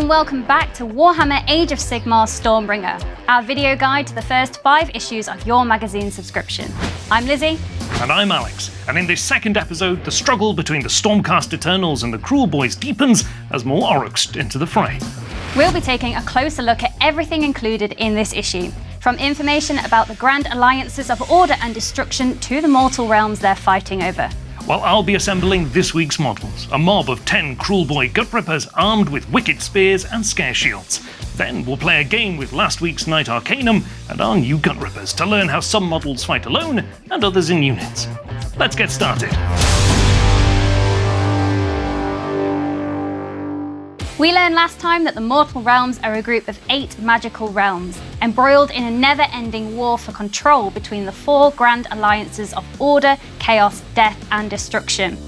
and welcome back to Warhammer Age of Sigmar Stormbringer, our video guide to the first 5 issues of your magazine subscription. I'm Lizzie. And I'm Alex, and in this second episode, the struggle between the Stormcast Eternals and the Cruel Boys deepens as more Oryx enter the fray. We'll be taking a closer look at everything included in this issue, from information about the grand alliances of order and destruction to the mortal realms they're fighting over. Well, I'll be assembling this week's models, a mob of 10 Cruel Boy Gutrippers armed with wicked spears and scare shields. Then we'll play a game with last week's Knight Arcanum and our new Gutrippers to learn how some models fight alone and others in units. Let's get started. We learned last time that the mortal realms are a group of 8 magical realms, embroiled in a never-ending war for control between the 4 grand alliances of order, chaos, death and destruction.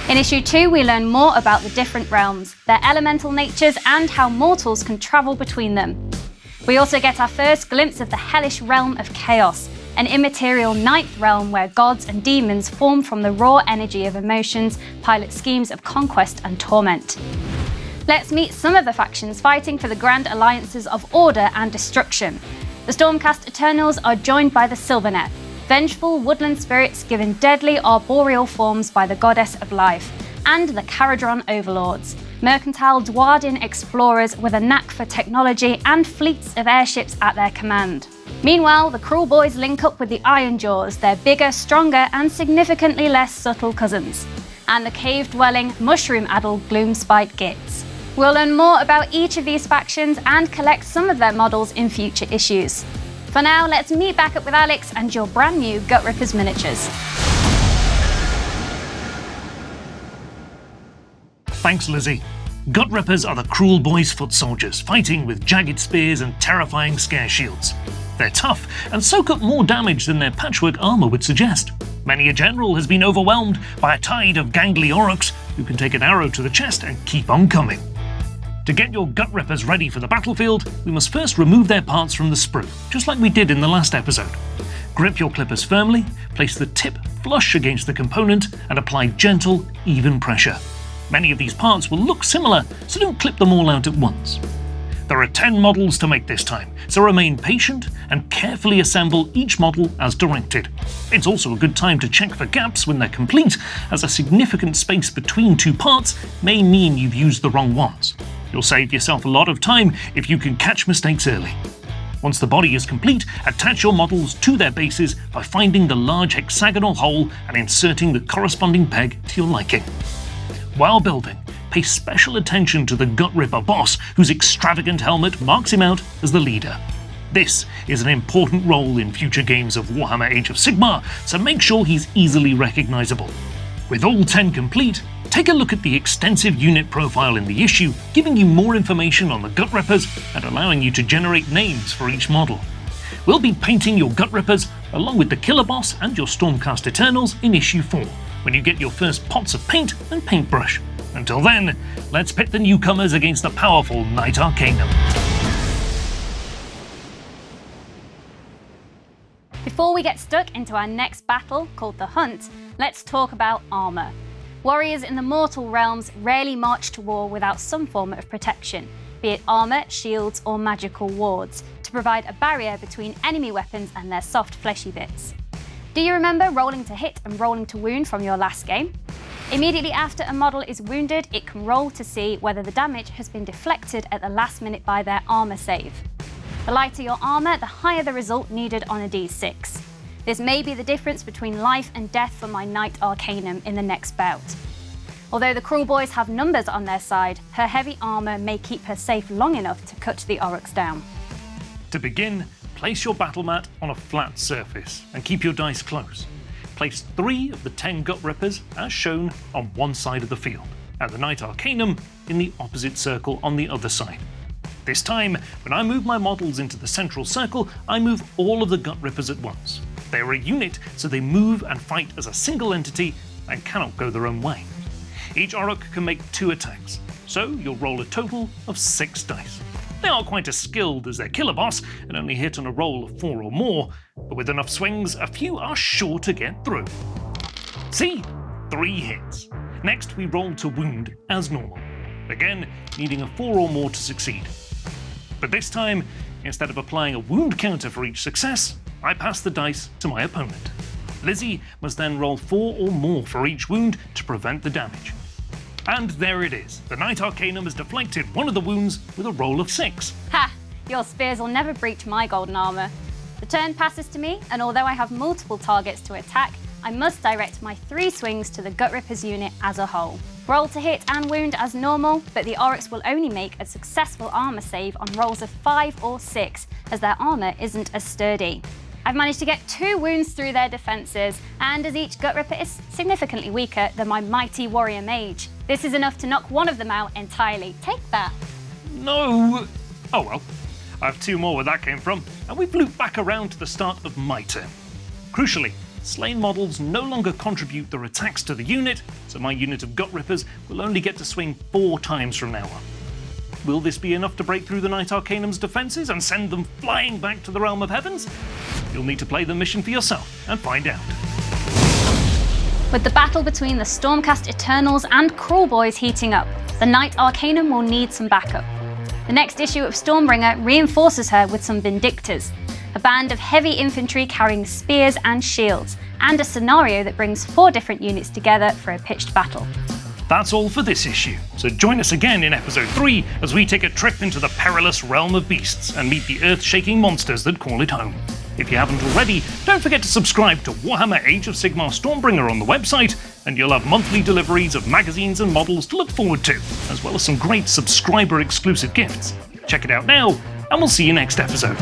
In issue 2 we learn more about the different realms, their elemental natures and how mortals can travel between them. We also get our first glimpse of the hellish realm of chaos, an immaterial 9th realm where gods and demons form from the raw energy of emotions, pilot schemes of conquest and torment. Let's meet some of the factions fighting for the grand alliances of order and destruction. The Stormcast Eternals are joined by the Sylvaneth, vengeful woodland spirits given deadly arboreal forms by the goddess of life, and the Caradron Overlords, mercantile Dwarden explorers with a knack for technology and fleets of airships at their command. Meanwhile, the Cruel Boys link up with the Ironjaws, their bigger, stronger and significantly less subtle cousins, and the cave-dwelling, mushroom-addled Gloomspite Gits. We'll learn more about each of these factions and collect some of their models in future issues. For now, let's meet back up with Alex and your brand new Gutrippers miniatures. Thanks, Lizzie. Gutrippers are the Cruel Boys' foot soldiers, fighting with jagged spears and terrifying scare shields. They're tough and soak up more damage than their patchwork armour would suggest. Many a general has been overwhelmed by a tide of gangly Oryx who can take an arrow to the chest and keep on coming. To get your Gutrippers ready for the battlefield, we must first remove their parts from the sprue, just like we did in the last episode. Grip your clippers firmly, place the tip flush against the component, and apply gentle, even pressure. Many of these parts will look similar, so don't clip them all out at once. There are 10 models to make this time, so remain patient and carefully assemble each model as directed. It's also a good time to check for gaps when they're complete, as a significant space between 2 parts may mean you've used the wrong ones. You'll save yourself a lot of time if you can catch mistakes early. Once the body is complete, attach your models to their bases by finding the large hexagonal hole and inserting the corresponding peg to your liking. While building, pay special attention to the Gutripper boss, whose extravagant helmet marks him out as the leader. This is an important role in future games of Warhammer Age of Sigmar, so make sure he's easily recognisable. With all 10 complete, take a look at the extensive unit profile in the issue, giving you more information on the Gutrippers and allowing you to generate names for each model. We'll be painting your Gutrippers along with the Killer Boss and your Stormcast Eternals in issue 4, when you get your first pots of paint and paintbrush. Until then, let's pit the newcomers against the powerful Knight Arcanum. Before we get stuck into our next battle, called the Hunt, let's talk about armour. Warriors in the mortal realms rarely march to war without some form of protection, be it armour, shields or magical wards, to provide a barrier between enemy weapons and their soft fleshy bits. Do you remember rolling to hit and rolling to wound from your last game? Immediately after a model is wounded, it can roll to see whether the damage has been deflected at the last minute by their armour save. The lighter your armour, the higher the result needed on a d6. This may be the difference between life and death for my Knight Arcanum in the next bout. Although the Cruel Boys have numbers on their side, her heavy armour may keep her safe long enough to cut the Oryx down. To begin, place your battle mat on a flat surface and keep your dice close. Place 3 of the 10 Gutrippers as shown on one side of the field, and the Knight Arcanum in the opposite circle on the other side. This time, when I move my models into the central circle, I move all of the Gutrippers at once. They are a unit, so they move and fight as a single entity and cannot go their own way. Each Oryx can make 2 attacks, so you'll roll a total of 6 dice. They aren't quite as skilled as their killer boss and only hit on a roll of 4 or more, but with enough swings, a few are sure to get through. See? 3 hits. Next, we roll to wound as normal. again needing a 4 or more to succeed. But this time, instead of applying a wound counter for each success, I pass the dice to my opponent. Lizzie must then roll 4 or more for each wound to prevent the damage. And there it is. The Knight Arcanum has deflected one of the wounds with a roll of 6. Ha! Your spears will never breach my golden armour. The turn passes to me, and although I have multiple targets to attack, I must direct my 3 swings to the Gutrippers unit as a whole. Roll to hit and wound as normal, but the Oryx will only make a successful armour save on rolls of 5 or 6, as their armour isn't as sturdy. I've managed to get 2 wounds through their defences, and as each Gutripper is significantly weaker than my mighty warrior mage, this is enough to knock one of them out entirely. Take that. No! Oh well. I have 2 more where that came from, and we've looped back around to the start of my turn. Crucially, slain models no longer contribute their attacks to the unit, so my unit of Gutrippers will only get to swing 4 times from now on. Will this be enough to break through the Knight Arcanum's defences and send them flying back to the Realm of Heavens? You'll need to play the mission for yourself and find out. With the battle between the Stormcast Eternals and Cruel Boys heating up, the Knight Arcanum will need some backup. The next issue of Stormbringer reinforces her with some Vindictors, a band of heavy infantry carrying spears and shields, and a scenario that brings 4 different units together for a pitched battle. That's all for this issue, so join us again in episode 3 as we take a trip into the perilous realm of beasts and meet the earth-shaking monsters that call it home. If you haven't already, don't forget to subscribe to Warhammer Age of Sigmar Stormbringer on the website, and you'll have monthly deliveries of magazines and models to look forward to, as well as some great subscriber-exclusive gifts. Check it out now, and we'll see you next episode.